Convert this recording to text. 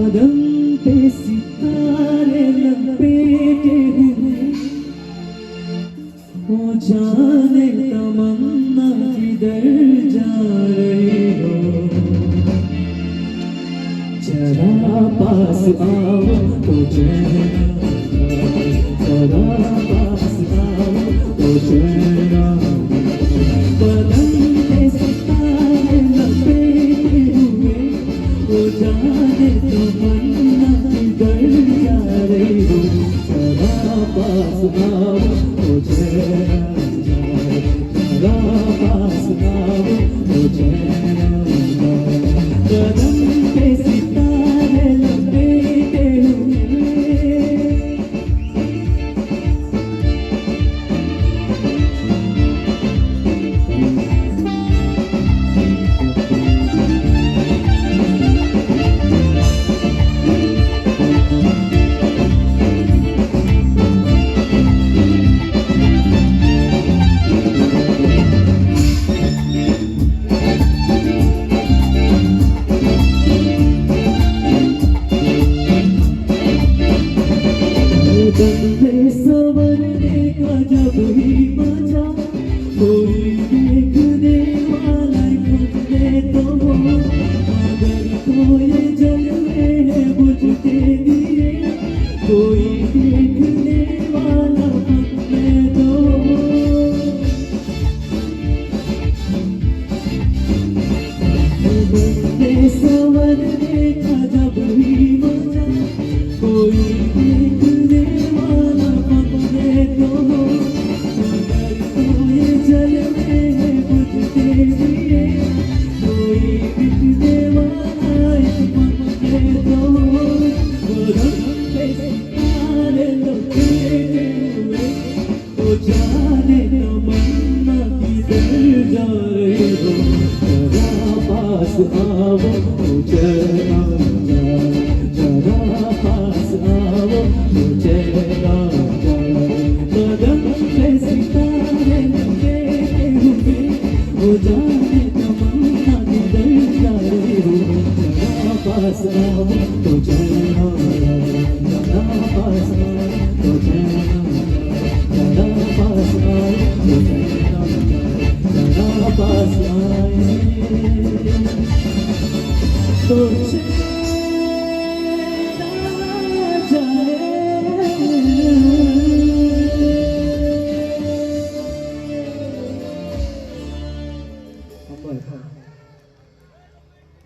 कदम पे सितारे लपेटे हुए, वो जाने तमन्ना किधर जा रही हो। जरा पास आओ तो जरा पास आओ तो जरा कदम पे सितारे लपेटे हुए, वो जाने तमन्ना किधर जा रही हो। जरा पास आओ तो जरा पास आओ तो जरा कदम पे सितारे लपेटे हुए। सवरने का जब ही मजा, कोई देखने वाला खुदने तो हो। अगर कोई जलवे है बुझते दिए, कोई देखने वाला खुदने तो हो। सवरने का जब ही मजा, कोई देखने वाला अपने तो हो। अगर कोई जलवे है बुझते दिए, कोई बिकने वाला अपने तो हो। कदम पे सितारे लपेटे हुए, वो जाने तमन्ना किधर जा रही हो। जरा पास आओ तो जरा पास आओ तो जरा कदम पे सितारे लपेटे हुए, वो जाने तमन्ना किधर जा रही हो। जरा पास आओ